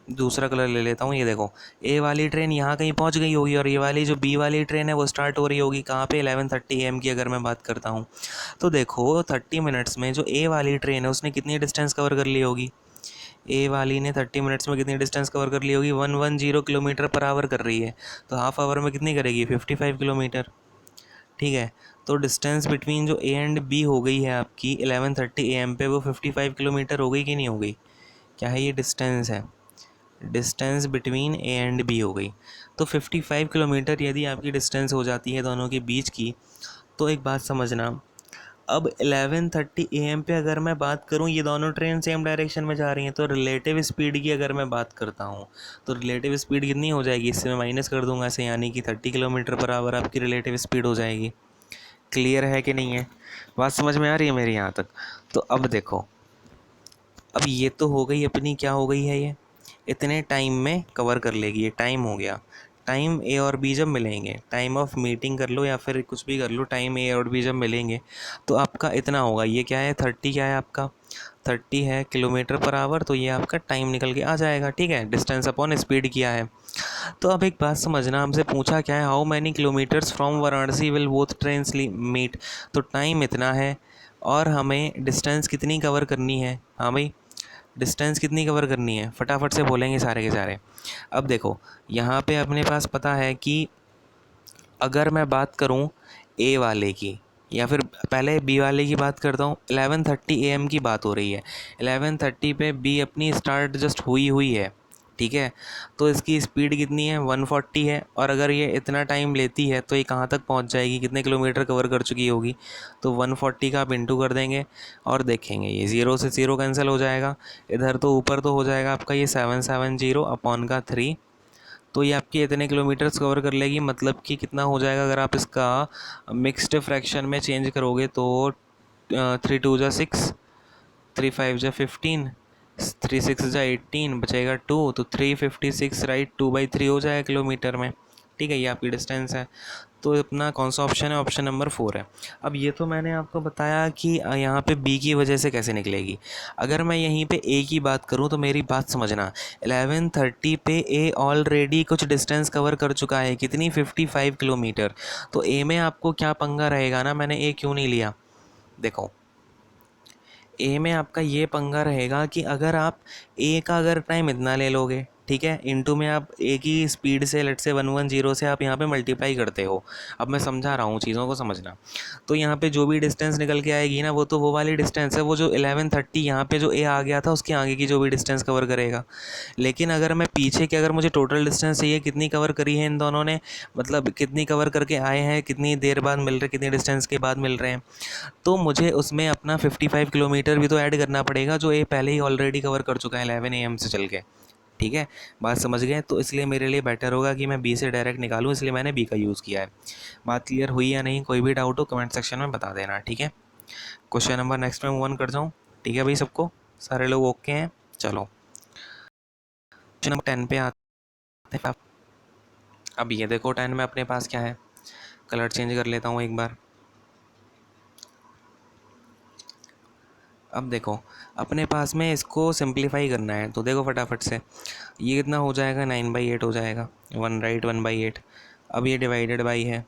[SPEAKER 1] दूसरा कलर ले लेता हूँ, ये देखो, A वाली ट्रेन यहाँ कहीं पहुँच गई होगी, और ये वाली जो B वाली ट्रेन है वो स्टार्ट हो रही होगी कहाँ पे, 11:30 AM की अगर मैं बात करता हूँ। तो देखो 30 मिनट्स में जो A वाली ट्रेन है उसने कितनी डिस्टेंस कवर कर ली होगी? A वाली ने 30 मिनट्स में कितनी डिस्टेंस कवर कर ली होगी? 110 किलोमीटर पर आवर कर रही है, तो हाफ आवर में कितनी करेगी? 55 किलोमीटर। ठीक है, तो डिस्टेंस बिटवीन जो A एंड B हो गई है आपकी 11:30 AM पे, वो 55 किलोमीटर हो गई कि नहीं हो गई? क्या है ये? डिस्टेंस है, distance between A and B हो गई। तो 55 किलोमीटर यदि आपकी डिस्टेंस हो जाती है दोनों के बीच की, तो एक बात समझना, अब 11:30 AM पे अगर मैं बात करूं, ये दोनों ट्रेन सेम डायरेक्शन में जा रही हैं, तो रिलेटिव स्पीड की अगर मैं बात करता हूं, तो रिलेटिव स्पीड कितनी हो जाएगी? इससे मैं माइनस कर दूंगा ऐसे, यानी कि 30 किलोमीटर पर आवर आपकी रिलेटिव स्पीड हो जाएगी। क्लियर है कि नहीं है? बात समझ में आ रही है मेरी यहाँ तक? तो अब देखो, अब ये तो हो गई अपनी, क्या हो गई है, ये इतने टाइम में कवर कर लेगी, ये टाइम हो गया। टाइम A और B जब मिलेंगे, टाइम ऑफ मीटिंग कर लो या फिर कुछ भी कर लो, टाइम A और B जब मिलेंगे तो आपका इतना होगा। ये क्या है? 30, क्या है आपका? 30 है किलोमीटर पर आवर, तो ये आपका टाइम निकल के आ जाएगा। ठीक है, डिस्टेंस अपॉन स्पीड किया है। तो अब एक बात समझना, हमसे पूछा क्या है, how many kilometres from Varanasi will both trains meet. तो टाइम इतना है और हमें डिस्टेंस कितनी कवर करनी है? हाँ भाई, डिस्टेंस कितनी कवर करनी है? फटाफट से बोलेंगे सारे के सारे। अब देखो, यहाँ पे अपने पास पता है कि अगर मैं बात करूँ A वाले की, या फिर पहले B वाले की बात करता हूँ, 11:30 AM की बात हो रही है। 11:30 पे B अपनी स्टार्ट जस्ट हुई है, ठीक है। तो इसकी स्पीड कितनी है 140 है, और अगर ये इतना टाइम लेती है तो ये कहाँ तक पहुँच जाएगी, कितने किलोमीटर कवर कर चुकी होगी। तो 140 का आप इंटू कर देंगे और देखेंगे ये 0 से 0 कैंसिल हो जाएगा। इधर तो ऊपर तो हो जाएगा आपका ये 770 अपॉन का 3, तो ये आपकी इतने किलोमीटर्स कवर कर लेगी। मतलब कि कितना हो जाएगा अगर आप इसका मिक्स्ड फ्रैक्शन में चेंज करोगे तो 3 2 जा 6, 3 5 जा 15, 3 6 जा 18, बचेगा 2, तो 356 राइट 2/3 हो जाएगा किलोमीटर में। ठीक है, ये आपकी डिस्टेंस है। तो अपना कौन सा ऑप्शन है, ऑप्शन नंबर 4 है। अब ये तो मैंने आपको बताया कि यहाँ पे बी की वजह से कैसे निकलेगी। अगर मैं यहीं पे ए की बात करूँ तो मेरी बात समझना, 11:30 पे ए ऑलरेडी कुछ डिस्टेंस कवर कर चुका है, कितनी 55 किलोमीटर। तो ए में आपको क्या पंगा रहेगा ना, मैंने ए क्यों नहीं लिया, देखो ए में आपका ये पंगा रहेगा कि अगर आप ए का अगर टाइम इतना ले लोगे, ठीक है, इनटू में आप ए की स्पीड से लेट से 110 से आप यहाँ पे मल्टीप्लाई करते हो। अब मैं समझा रहा हूँ, चीज़ों को समझना। तो यहाँ पे जो भी डिस्टेंस निकल के आएगी ना, वो तो वो वाली डिस्टेंस है, वो जो 11:30 यहाँ पे जो ए आ गया था उसके आगे की जो भी डिस्टेंस कवर करेगा। लेकिन अगर मैं पीछे की, अगर मुझे टोटल डिस्टेंस चाहिए कितनी कवर करी है इन दोनों ने, मतलब कितनी कवर करके आए हैं, कितनी देर बाद मिल रहे, कितनी डिस्टेंस के बाद मिल रहे हैं, तो मुझे उसमें अपना 55 किलोमीटर भी तो ऐड करना पड़ेगा, जो ये पहले ही ऑलरेडी कवर कर चुका है 11 AM से चल के। ठीक है, बात समझ गए। तो इसलिए मेरे लिए बेटर होगा कि मैं बी से डायरेक्ट निकालूं, इसलिए मैंने बी का यूज़ किया है। बात क्लियर हुई या नहीं, कोई भी डाउट हो कमेंट सेक्शन में बता देना। ठीक है, क्वेश्चन नंबर नेक्स्ट में मूव ऑन कर जाऊँ। ठीक है भाई, सबको सारे लोग ओके हैं, चलो क्वेश्चन नंबर 10 पे आते हैं। अब ये देखो 10 में अपने पास क्या है, कलर चेंज कर लेता हूँ एक बार। अब देखो अपने पास में इसको सिंप्लीफाई करना है, तो देखो फटाफट से ये कितना हो जाएगा, 9/8 हो जाएगा, 1 राइट 1/8। अब ये डिवाइडेड बाई है,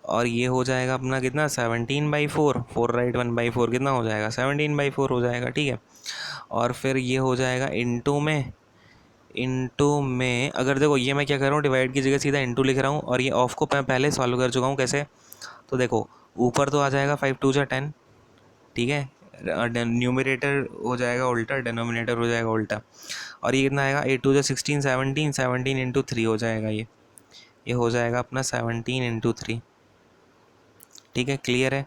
[SPEAKER 1] और ये हो जाएगा अपना कितना 17/4, 4 राइट 1/4 कितना हो जाएगा 17/4 हो जाएगा। ठीक है, और फिर ये हो जाएगा इंटू में अगर देखो ये मैं क्या कर रहा हूँ, डिवाइड की जगह सीधा इंटू लिख रहा हूँ, और ये ऑफ को मैं पहले सॉल्व कर चुका हूँ। कैसे, तो देखो ऊपर तो आ जाएगा 5 2 जा 10, ठीक है, न्यूमरेटर हो जाएगा उल्टा, डिनोमिनेटर हो जाएगा उल्टा, और ये कितना आएगा 8 2 जा 16, 17, 17 × 3 हो जाएगा, ये हो जाएगा अपना 17 × 3। ठीक है, क्लियर है।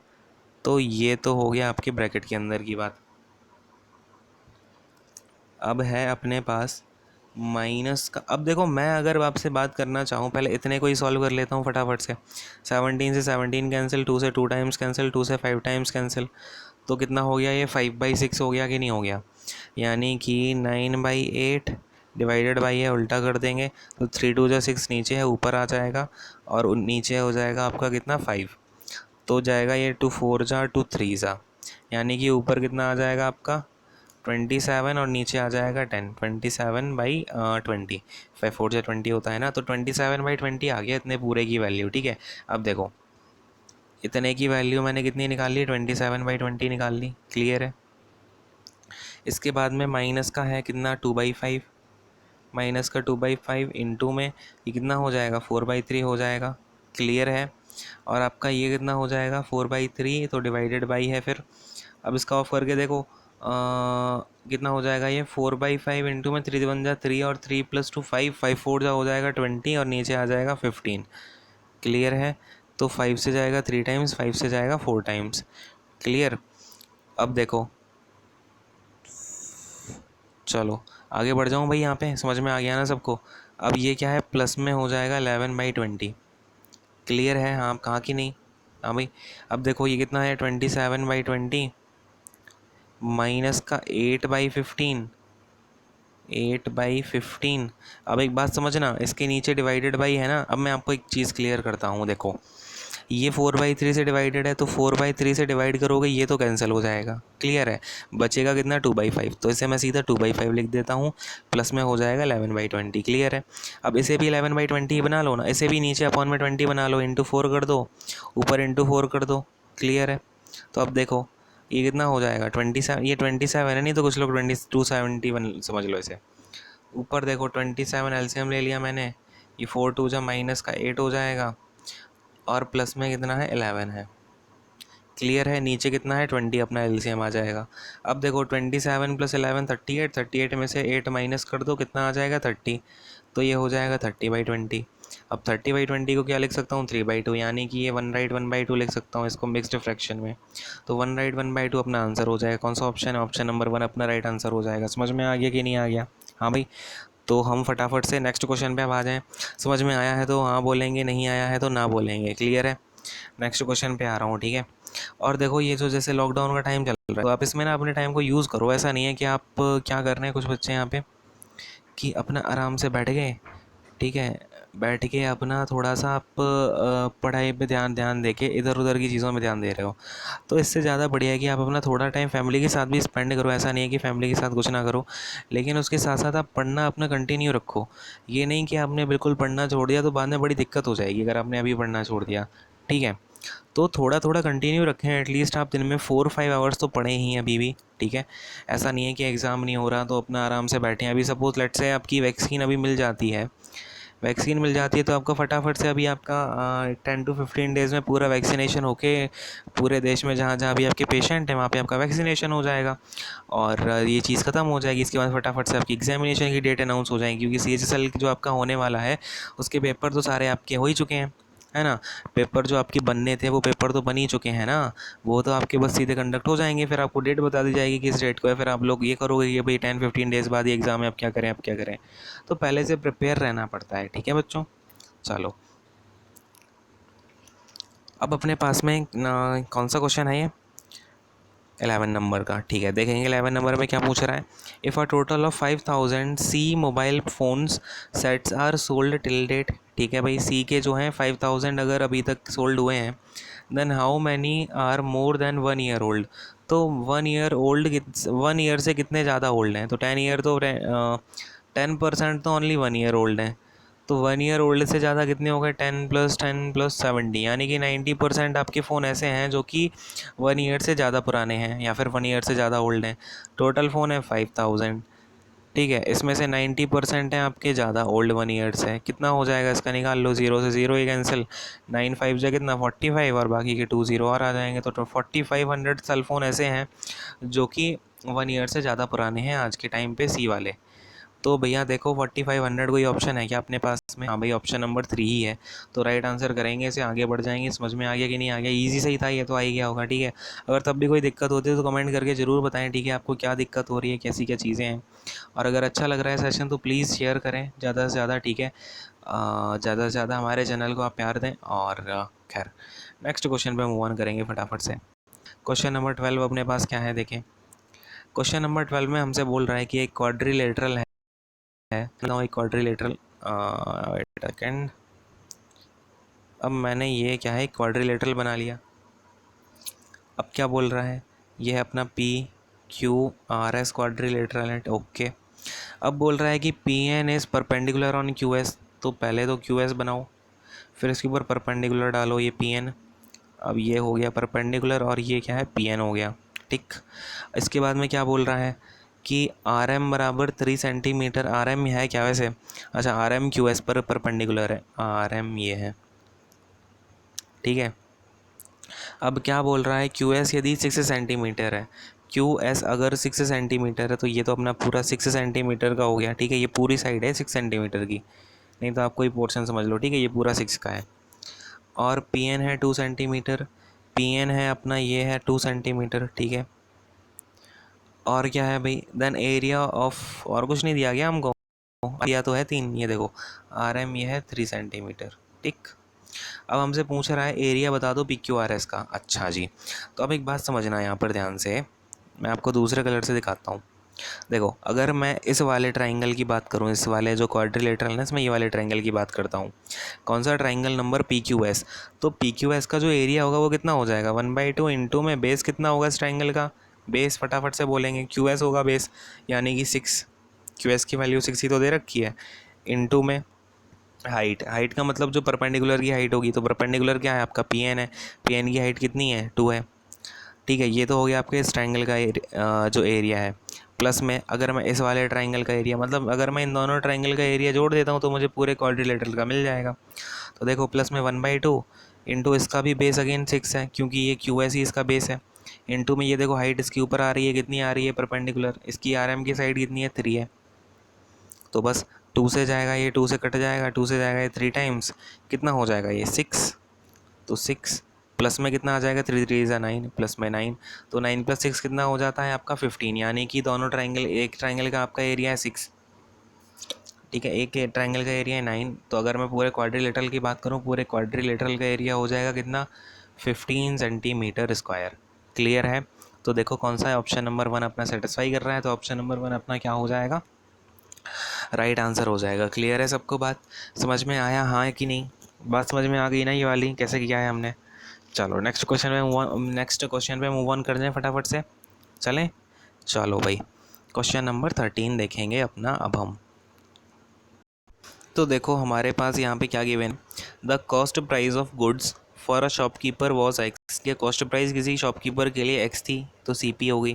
[SPEAKER 1] तो ये तो हो गया आपके ब्रैकेट के अंदर की बात। अब है अपने पास माइनस का। अब देखो मैं अगर आपसे बात करना चाहूँ, पहले इतने को ही सॉल्व कर लेता हूँ फटाफट से। 17 से 17 कैंसिल, 2 से 2 टाइम्स कैंसिल, 2 से 5 टाइम्स कैंसिल, तो कितना हो गया, ये 5/6 हो गया कि नहीं हो गया, यानी कि 9/8 डिवाइडेड बाई है, उल्टा कर देंगे तो 3 2 जा 6 नीचे है, ऊपर आ जाएगा, और नीचे हो जाएगा आपका कितना 5, तो जाएगा ये 2 4 जा 2 3 जा, यानी कि ऊपर कितना आ जाएगा आपका 27, और नीचे आ जाएगा 10, 27/20, 5 4 जा 20 होता है ना, तो 27/20 आ गया इतने पूरे की वैल्यू। ठीक है, अब देखो इतने की वैल्यू मैंने कितनी निकाल ली, 27/20 निकाल ली, क्लियर है। इसके बाद में माइनस का है कितना 2/5, माइनस का 2/5 इंटू में ये कितना हो जाएगा 4/3 हो जाएगा, क्लियर है। और आपका ये कितना हो जाएगा 4/3, तो डिवाइडेड बाई है फिर। अब इसका ऑफ करके देखो कितना हो जाएगा, ये 4/5 इंटू में 3 1 जा 3, और 3 + 2 5, 5 4 जा हो जाएगा 20, और नीचे आ जाएगा 15, क्लियर है। तो 5 से जाएगा 3 टाइम्स, 5 से जाएगा 4 टाइम्स, क्लियर। अब देखो चलो आगे बढ़ जाऊँ भाई, यहाँ पे समझ में आ गया ना सबको। अब ये क्या है, प्लस में हो जाएगा 11/20, क्लियर है। हाँ कहाँ की नहीं, हाँ भाई। अब देखो ये कितना है 27/20 माइनस का 8/15, 8/15। अब एक बात समझना, इसके नीचे डिवाइडेड बाई है ना। अब मैं आपको एक चीज़ क्लियर करता हूँ, देखो ये 4/3 से डिवाइडेड है, तो 4/3 से डिवाइड करोगे ये तो कैंसिल हो जाएगा, क्लियर है। बचेगा कितना 2/5, तो इसे मैं सीधा 2/5 लिख देता हूँ, प्लस में हो जाएगा 11/20, क्लियर है। अब इसे भी 11/20 बना लो ना, इसे भी नीचे अपॉन में 20 बना लो, इंटू 4 कर दो, ऊपर इंटू 4 कर दो, क्लियर है। तो अब देखो ये कितना हो जाएगा 27, ये 27 है, नहीं तो कुछ लोग 271 समझ लो इसे। ऊपर देखो 27 एलसीएम ले लिया मैंने, ये 4 2 जा -8 हो जाएगा, और प्लस में कितना है 11 है, क्लियर है। नीचे कितना है 20 अपना एलसीएम आ जाएगा। अब देखो 27 + 11 38, 38 में से 8 माइनस कर दो, कितना आ जाएगा 30, तो ये हो जाएगा 30/20। अब 30/20 को क्या लिख सकता हूँ 3/2, यानी कि ये 1 राइट 1/2 लिख सकता हूँ इसको मिक्स्ड फ्रैक्शन में। तो 1 राइट 1/2 अपना आंसर हो जाएगा। कौन सा ऑप्शन है? ऑप्शन नंबर 1 अपना राइट आंसर हो जाएगा। समझ में आ गया कि नहीं आ गया? हाँ भाई, तो हम फटाफट से नेक्स्ट क्वेश्चन पे अब आ जाएँ। समझ में आया है तो हाँ बोलेंगे, नहीं आया है तो ना बोलेंगे। क्लियर है? नेक्स्ट क्वेश्चन पे आ रहा हूँ, ठीक है। और देखो ये जो जैसे लॉकडाउन का टाइम चल रहा है, तो आप इसमें ना अपने टाइम को यूज़ करो। ऐसा नहीं है कि आप क्या कर रहे हैं कुछ बच्चे यहाँ पे कि अपना आराम से बैठ गए, ठीक है, बैठ के अपना थोड़ा सा आप पढ़ाई पे ध्यान ध्यान दे के इधर उधर की चीज़ों में ध्यान दे रहे हो। तो इससे ज़्यादा बढ़िया है कि आप अपना थोड़ा टाइम फैमिली के साथ भी स्पेंड करो। ऐसा नहीं है कि फैमिली के साथ कुछ ना करो, लेकिन उसके साथ साथ आप पढ़ना अपना कंटिन्यू रखो। ये नहीं कि आपने बिल्कुल पढ़ना छोड़ दिया तो बाद में बड़ी दिक्कत हो जाएगी अगर आपने अभी पढ़ना छोड़ दिया, ठीक है। तो थोड़ा थोड़ा कंटिन्यू रखें। एटलीस्ट आप दिन में 4-5 आवर्स तो पढ़ें ही अभी भी, ठीक है। ऐसा नहीं है कि एग्ज़ाम नहीं हो रहा तो अपना आराम से बैठें। अभी सपोज लेट से आपकी वैक्सीन अभी मिल जाती है, वैक्सीन मिल जाती है तो आपका फटाफट से अभी आपका 10 to 15 डेज़ में पूरा वैक्सीनेशन होके पूरे देश में जहाँ जहाँ भी आपके पेशेंट हैं वहाँ पे आपका वैक्सीनेशन हो जाएगा और ये चीज़ ख़त्म हो जाएगी। इसके बाद फटाफट से आपकी एग्जामिनेशन की डेट अनाउंस हो जाएगी, क्योंकि CHSL जो आपका होने वाला है उसके पेपर तो सारे आपके हो ही चुके हैं, है ना। पेपर जो आपके बनने थे वो पेपर तो बन ही चुके हैं ना, वो तो आपके बस सीधे कंडक्ट हो जाएंगे। फिर आपको डेट बता दी जाएगी किस डेट को है। फिर आप लोग ये करोगे कि भाई 10-15 डेज़ बाद ये एग्ज़ाम है, अब क्या करें अब क्या करें। तो पहले से प्रिपेयर रहना पड़ता है, ठीक है बच्चों। चलो अब अपने पास में कौन सा क्वेश्चन है ये 11 नंबर का, ठीक है। देखेंगे 11 नंबर में क्या पूछ रहा है। इफ़ अ टोटल ऑफ 5000 सी mobile phones sets are sold till date, ठीक है भाई। सी के जो हैं 5000 अगर अभी तक सोल्ड हुए हैं, then how many are more than 1 year old. तो 1 ईयर ओल्ड 1 ईयर से कितने ज़्यादा ओल्ड हैं? तो 10 ईयर तो 10% तो ओनली 1 ईयर ओल्ड हैं। तो 1 ईयर ओल्ड से ज़्यादा कितने हो गए? 10 + 10 + 70, यानी कि 90% आपके फ़ोन ऐसे हैं जो कि 1 ईयर से ज़्यादा पुराने हैं या फिर 1 ईयर से ज़्यादा ओल्ड हैं। टोटल फ़ोन है 5000, ठीक है। इसमें से 90% हैं आपके ज़्यादा ओल्ड 1 ईयर से। कितना हो जाएगा इसका निकाल लो। 0 से 0 ही कैंसिल, 9 5 जा कितना 45 और बाकी के 2 0 और आ जाएंगे। तो 4500 सेल फ़ोन ऐसे हैं जो कि 1 ईयर से ज़्यादा पुराने हैं आज के टाइम पे सी वाले। तो भैया देखो 4500 कोई ऑप्शन है क्या अपने पास में? हाँ भाई, ऑप्शन नंबर 3 ही है। तो राइट आंसर करेंगे, इसे आगे बढ़ जाएंगे। समझ में आ गया कि नहीं आ गया? ईजी सही था ये तो, आ ही गया होगा, ठीक है। अगर तब भी कोई दिक्कत होती है तो कमेंट करके ज़रूर बताएं, ठीक है। आपको क्या दिक्कत हो रही है, कैसी क्या चीज़ें हैं। और अगर अच्छा लग रहा है सेशन तो प्लीज़ शेयर करें ज़्यादा से ज़्यादा, ठीक है। ज़्यादा से ज़्यादा हमारे चैनल को आप प्यार दें। और खैर नेक्स्ट क्वेश्चन पे मूव ऑन करेंगे फटाफट से। क्वेश्चन नंबर 12 अपने पास क्या है देखें। क्वेश्चन नंबर 12 में हमसे बोल रहा है कि एक क्वाड्रिलेटरल है, एक क्वाड्रिलेटरल सेकेंड। अब मैंने ये क्या है क्वाड्रिलेटरल बना लिया। अब क्या बोल रहा है, ये है अपना PQRS क्वाड्रिलेटरल है, ओके। अब बोल रहा है कि PN is perpendicular on QS। तो पहले तो QS बनाओ, फिर इसके ऊपर परपेंडिकुलर डालो ये PN। अब ये हो गया परपेंडिकुलर और ये क्या है PN हो गया, ठीक। इसके बाद में क्या बोल रहा है कि RM बराबर 3 सेंटीमीटर। RM है क्या वैसे? अच्छा, RM QS पर परपेंडिकुलर है, RM ये है, ठीक है। अब क्या बोल रहा है, QS यदि 6 सेंटीमीटर है, QS अगर 6 सेंटीमीटर है तो ये तो अपना पूरा 6 सेंटीमीटर का हो गया, ठीक है। ये पूरी साइड है 6 सेंटीमीटर की, नहीं तो आप कोई पोर्शन समझ लो, ठीक है। ये पूरा 6 का है। और PN है 2 सेंटीमीटर, PN है अपना ये है 2 सेंटीमीटर, ठीक है। और क्या है भाई, देन एरिया ऑफ, और कुछ नहीं दिया गया हमको, दिया तो है 3, ये देखो RM ये है 3 सेंटीमीटर, ठीक। अब हमसे पूछ रहा है एरिया बता दो PQRS का। अच्छा जी, तो अब एक बात समझना यहाँ पर ध्यान से, मैं आपको दूसरे कलर से दिखाता हूँ। देखो अगर मैं इस वाले ट्राइंगल की बात करूँ, इस वाले जो क्वाड्रिलेटरल है इसमें ये वाले ट्राइंगल की बात करता हूँ। कौन सा ट्राइंगल नंबर PQS। तो PQS का जो एरिया होगा वो कितना हो जाएगा 1/2 इंटू में बेस कितना होगा इस ट्राइंगल का। बेस फटाफट से बोलेंगे QS होगा बेस, यानी कि 6। QS की वैल्यू 6 ही तो दे रखी है। इंटू में हाइट, हाइट का मतलब जो परपेंडिकुलर की हाइट होगी, तो परपेंडिकुलर क्या है आपका PN है, PN की हाइट कितनी है 2 है, ठीक है। ये तो हो गया आपके इस ट्राइंगल का जो एरिया है। प्लस में अगर मैं इस वाले ट्राइंगल का एरिया, मतलब अगर मैं इन दोनों ट्राइंगल का एरिया जोड़ देता हूँ तो मुझे पूरे क्वाड्रिलेटरल का मिल जाएगा। तो देखो प्लस में 1/2 इंटू इसका भी बेस अगेन 6 है क्योंकि ये क्यू एस ही इसका बेस है। इंटू में ये देखो हाइट इसके ऊपर आ रही है, कितनी आ रही है परपेंडिकुलर, इसकी आर एम की साइड कितनी है 3 है। तो बस 2 से जाएगा ये, 2 से कट जाएगा, 2 से जाएगा ये 3 टाइम्स, कितना हो जाएगा ये 6। तो 6 प्लस में कितना आ जाएगा, 3 3 ज़ा 9 प्लस में 9, तो 9 + 6 कितना हो जाता है आपका 15। यानी कि दोनों ट्राइंगल, एक ट्राइंगल का आपका एरिया है 6, ठीक है, एक ट्राइंगल का एरिया है 9। तो अगर मैं पूरे क्वाड्रिलेटरल की बात करूँ, पूरे क्वाड्रिलेटरल का एरिया हो जाएगा कितना, 15 सेंटीमीटर स्क्वायर। क्लियर है। तो देखो कौन सा है, ऑप्शन नंबर 1 अपना सेटिस्फाई कर रहा है, तो ऑप्शन नंबर 1 अपना क्या हो जाएगा, राइट आंसर हो जाएगा। क्लियर है सबको, बात समझ में आया हाँ कि नहीं, बात समझ में आ गई ना ये वाली कैसे किया है हमने। चलो नेक्स्ट क्वेश्चन पे मूव ऑन कर जाएं फटाफट से, चलें। चलो भाई क्वेश्चन नंबर 13 देखेंगे अपना अब हम। तो देखो हमारे पास यहाँ पे क्या given, the cost price of goods for a shopkeeper was x. ये कॉस्ट प्राइस किसी शॉपकीपर के लिए एक्स थी, तो सी पी हो गई,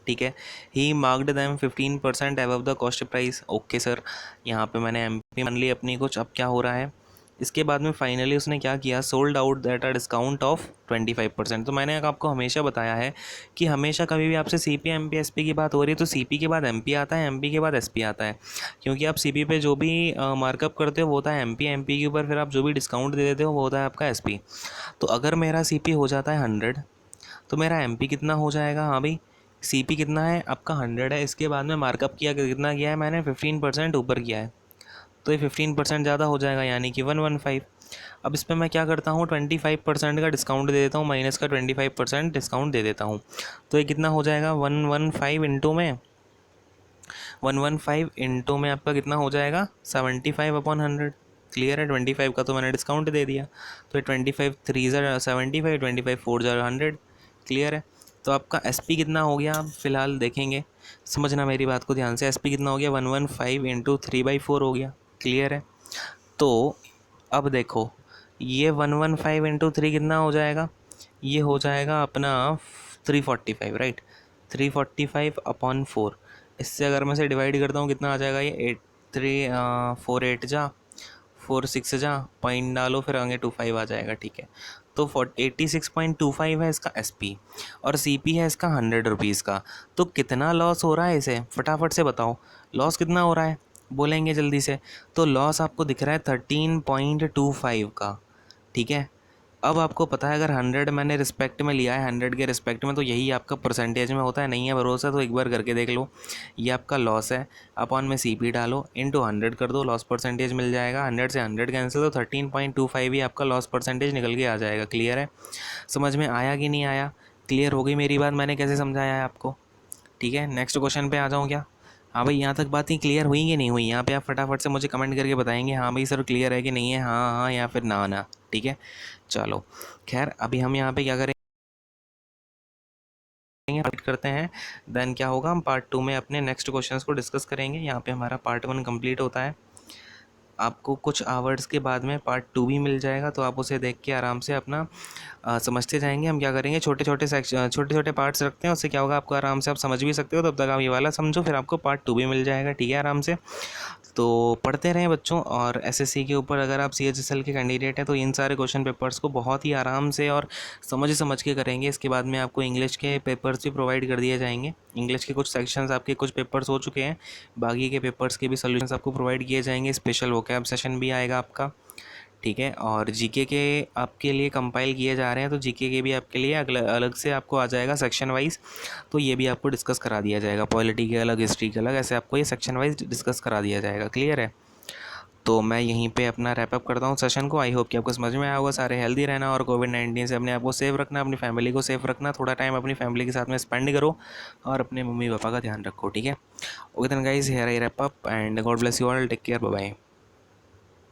[SPEAKER 1] ठीक है। He marked them 15% above the cost price. Okay sir, यहाँ पे मैंने एम पी मान ली अपनी कुछ, अब क्या हो रहा है, इसके बाद में फाइनली उसने क्या किया, sold out at a discount of 25%। तो मैंने आपको हमेशा बताया है कि हमेशा कभी भी आपसे C P M P S P की बात हो रही है तो सी पी के बाद एम पी आता है, एम पी के बाद एस पी आता है, क्योंकि आप सी पी पे जो भी मार्कअप करते हो वो होता है एम पी के ऊपर फिर आप जो भी डिस्काउंट दे देते हो वो होता है आपका एस पी। तो अगर मेरा सी पी हो जाता है 100, तो मेरा एम पी कितना हो जाएगा, हाँ भाई सी पी कितना है आपका 100 है, इसके बाद में मार्कअप किया कितना किया है मैंने 15% ऊपर किया है, तो ये 15% ज़्यादा हो जाएगा यानी कि 115। अब इस पर मैं क्या करता हूँ, 25% का डिस्काउंट दे देता हूँ, माइनस का 25% डिस्काउंट दे देता हूँ, तो ये कितना हो जाएगा 115 इंटू में 115 इंटू में आपका कितना हो जाएगा 75/100। क्लियर है, 25 का तो मैंने डिस्काउंट दे दिया, तो ये 25 3 ज़ा 75, 25 4 ज़ा 100। क्लियर है। तो आपका एस पी कितना हो गया, आप फिलहाल देखेंगे, समझना मेरी बात को ध्यान से, एस पी कितना हो गया 115 इंटू 3/4 हो गया। क्लियर है। तो अब देखो ये 115 इंटू 3 कितना हो जाएगा, ये हो जाएगा अपना 345, राइट, 345/4। इससे अगर मैं इसे डिवाइड करता हूँ कितना आ जाएगा, ये 4 8 जा 4 6 जा, पॉइंट डालो फिर आगे 25 आ जाएगा, ठीक है। तो 86.25 है इसका एस पी और सी पी है इसका 100 रुपीज़ का। तो कितना लॉस हो रहा है इसे, फटाफट से बताओ, लॉस कितना हो रहा है, बोलेंगे जल्दी से। तो लॉस आपको दिख रहा है 13.25 का, ठीक है। अब आपको पता है अगर 100 मैंने रिस्पेक्ट में लिया है, 100 के रिस्पेक्ट में, तो यही आपका परसेंटेज में होता है। नहीं है भरोसा तो एक बार करके देख लो। ये आपका लॉस है, अपॉन में सी पी डालो, इंटू 100 कर दो, लॉस परसेंटेज मिल जाएगा। 100 से 100 कैंसिल, तो 13.25 ही आपका लॉस परसेंटेज निकल के आ जाएगा। क्लियर है, समझ में आया कि नहीं आया, क्लियर हो गई मेरी बात, मैंने कैसे समझाया है आपको, ठीक है। नेक्स्ट क्वेश्चन पे आ जाऊँ क्या, हाँ भाई यहाँ तक बातें क्लियर हुई कि नहीं हुई, यहाँ पे आप फटाफट से मुझे कमेंट करके बताएंगे हाँ भाई सर क्लियर है कि नहीं है, हाँ हाँ या फिर ना ना, ठीक है। चलो खैर अभी हम यहाँ पे क्या करेंगे, वेट करते हैं, देन क्या होगा हम पार्ट 2 में अपने नेक्स्ट क्वेश्चंस को डिस्कस करेंगे। यहाँ पे हमारा पार्ट 1 कंप्लीट होता है, आपको कुछ आवर्स के बाद में पार्ट 2 भी मिल जाएगा, तो आप उसे देख के आराम से अपना समझते जाएंगे। हम क्या करेंगे, छोटे छोटे सेक्शन, छोटे छोटे पार्ट्स रखते हैं, उससे क्या होगा आपको आराम से आप समझ भी सकते हो, तब तक आप ये वाला समझो, फिर आपको पार्ट 2 भी मिल जाएगा, ठीक है, आराम से। तो पढ़ते रहें बच्चों, और एसएससी के ऊपर अगर आप सीएचएसएल के कैंडिडेट हैं तो इन सारे क्वेश्चन पेपर्स को बहुत ही आराम से और समझ समझ के करेंगे। इसके बाद में आपको इंग्लिश के पेपर्स भी प्रोवाइड कर दिए जाएंगे, इंग्लिश के कुछ सेक्शंस आपके कुछ पेपर्स हो चुके हैं, बाकी के पेपर्स के भी सॉल्यूशंस आपको प्रोवाइड किए जाएंगे, स्पेशल वोकैब सेशन भी आएगा आपका, ठीक है। और जीके के आपके लिए कंपाइल किए जा रहे हैं, तो जीके के भी आपके लिए अलग से आपको आ जाएगा सेक्शन वाइज, तो ये भी आपको डिस्कस करा दिया जाएगा, पॉलिटी के अलग, हिस्ट्री के अलग, ऐसे आपको ये सेक्शन वाइज डिस्कस करा दिया जाएगा। क्लियर है। तो मैं यहीं पे अपना रैपअप करता हूँ सेशन को। आई होप कि आपको समझ में आया होगा। सारे हेल्दी रहना और कोविड-19 से अपने आप को सेफ रखना, अपनी फैमिली को सेफ रखना, थोड़ा टाइम अपनी फैमिली के साथ में स्पेंड करो और अपने मम्मी पापा का ध्यान रखो, ठीक है। Okay then guys, here I wrap up and God bless you all, take care, bye bye.